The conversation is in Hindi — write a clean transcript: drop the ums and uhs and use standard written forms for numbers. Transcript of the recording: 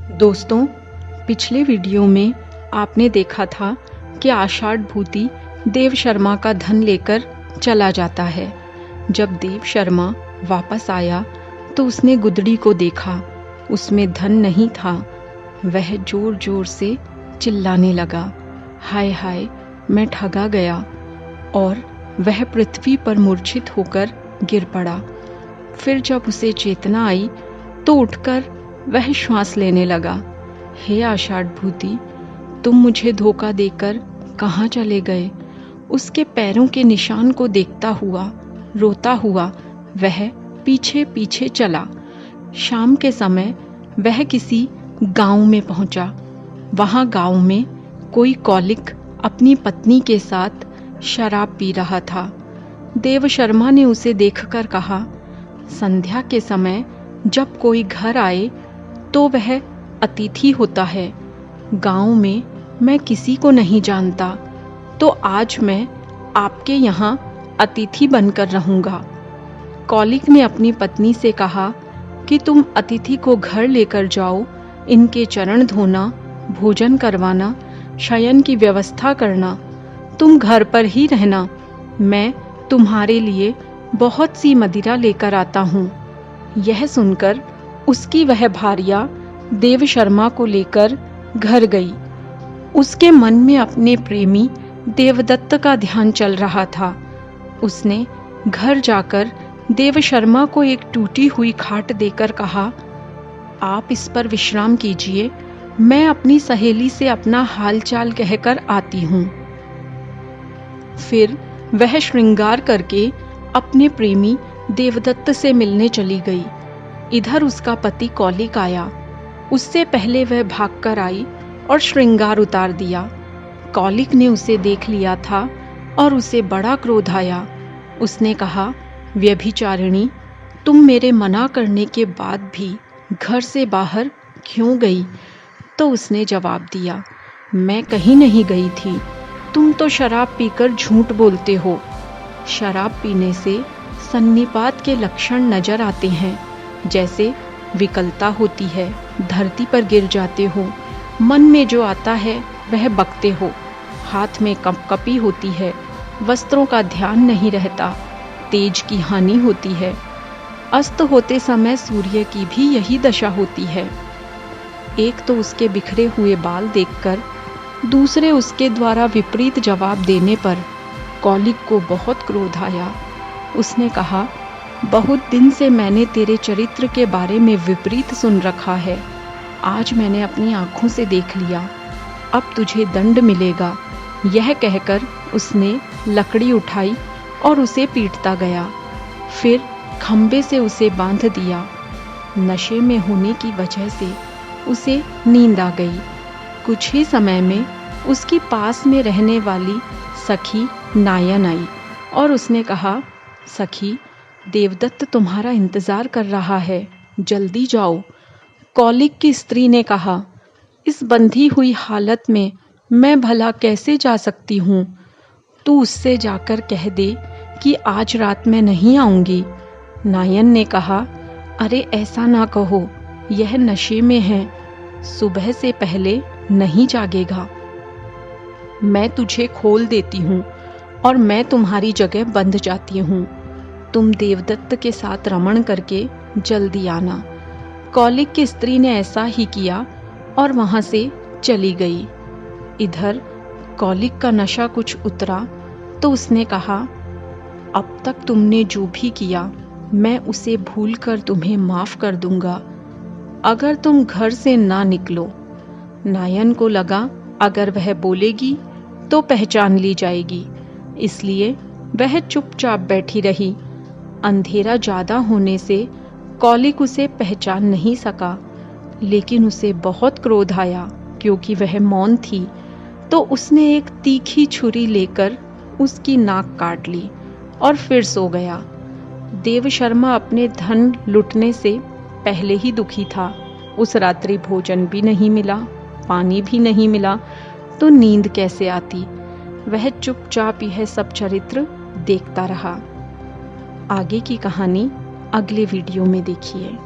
दोस्तों, पिछले वीडियो में आपने देखा था कि आषाढ़ भूति देव शर्मा का धन लेकर चला जाता है। जब देव शर्मा वापस आया तो उसने गुदड़ी को देखा, उसमें धन नहीं था। वह जोर जोर से चिल्लाने लगा, हाय हाय, मैं ठगा गया। और वह पृथ्वी पर मूर्छित होकर गिर पड़ा। फिर जब उसे चेतना आई तो उठकर वह श्वास लेने लगा। हे आषाढ़ भूति, तुम मुझे धोखा देकर कहाँ चले गए? उसके पैरों के निशान को देखता हुआ, रोता हुआ वह पीछे पीछे चला। शाम के समय वह किसी गांव में पहुंचा। वहां गांव में कोई कौलिक अपनी पत्नी के साथ शराब पी रहा था। देव शर्मा ने उसे देखकर कहा, संध्या के समय जब कोई घर आए तो वह अतिथि होता है। गांव में मैं किसी को नहीं जानता, तो आज मैं आपके यहाँ अतिथि बनकर रहूंगा। कौलिक ने अपनी पत्नी से कहा कि तुम अतिथि को घर लेकर जाओ, इनके चरण धोना, भोजन करवाना, शयन की व्यवस्था करना। तुम घर पर ही रहना, मैं तुम्हारे लिए बहुत सी मदिरा लेकर आता हूँ। यह सुनकर उसकी वह भार्या देव शर्मा को लेकर घर गई। उसके मन में अपने प्रेमी देवदत्त का ध्यान चल रहा था। उसने घर जाकर देव शर्मा को एक टूटी हुई खाट देकर कहा, आप इस पर विश्राम कीजिए, मैं अपनी सहेली से अपना हालचाल कहकर आती हूँ। फिर वह श्रृंगार करके अपने प्रेमी देवदत्त से मिलने चली गई। इधर उसका पति कौलिक आया। उससे पहले वह भागकर आई और श्रृंगार उतार दिया। कौलिक ने उसे देख लिया था और उसे बड़ा क्रोध आया। उसने कहा, व्यभिचारिणी, तुम मेरे मना करने के बाद भी घर से बाहर क्यों गई? तो उसने जवाब दिया, मैं कहीं नहीं गई थी, तुम तो शराब पीकर झूठ बोलते हो। शराब पीने से सन्निपात के लक्षण नजर आते हैं, जैसे विकलता होती है, धरती पर गिर जाते हो, मन में जो आता है वह बकते हो, हाथ में कंपकपी होती है, वस्त्रों का ध्यान नहीं रहता, तेज की हानि होती है। अस्त होते समय सूर्य की भी यही दशा होती है। एक तो उसके बिखरे हुए बाल देखकर, दूसरे उसके द्वारा विपरीत जवाब देने पर कौलिक को बहुत क्रोध आया। उसने कहा, बहुत दिन से मैंने तेरे चरित्र के बारे में विपरीत सुन रखा है। आज मैंने अपनी आंखों से देख लिया, अब तुझे दंड मिलेगा। यह कहकर उसने लकड़ी उठाई और उसे पीटता गया। फिर खंबे से उसे बांध दिया। नशे में होने की वजह से उसे नींद आ गई। कुछ ही समय में उसकी पास में रहने वाली सखी नायन आई और उसने कहा, सखी, देवदत्त तुम्हारा इंतजार कर रहा है, जल्दी जाओ। कौलिक की स्त्री ने कहा, इस बंधी हुई हालत में मैं भला कैसे जा सकती हूँ? तू उससे जाकर कह दे कि आज रात मैं नहीं आऊंगी। नायन ने कहा, अरे ऐसा ना कहो, यह नशे में है, सुबह से पहले नहीं जागेगा। मैं तुझे खोल देती हूँ और मैं तुम्हारी जगह बंध जाती हूँ। तुम देवदत्त के साथ रमण करके जल्दी आना। कौलिक की स्त्री ने ऐसा ही किया और वहां से चली गई। इधर कौलिक का नशा कुछ उतरा तो उसने कहा, अब तक तुमने जो भी किया मैं उसे भूलकर तुम्हें माफ कर दूंगा, अगर तुम घर से ना निकलो। नायन को लगा अगर वह बोलेगी तो पहचान ली जाएगी, इसलिए वह चुपचाप बैठी रही। अंधेरा ज्यादा होने से कौलिक उसे पहचान नहीं सका, लेकिन उसे बहुत क्रोध आया क्योंकि वह मौन थी। तो उसने एक तीखी छुरी लेकर उसकी नाक काट ली और फिर सो गया। देव शर्मा अपने धन लुटने से पहले ही दुखी था। उस रात्रि भोजन भी नहीं मिला, पानी भी नहीं मिला, तो नींद कैसे आती? वह चुपचाप यह सब चरित्र देखता रहा। आगे की कहानी अगले वीडियो में देखिए।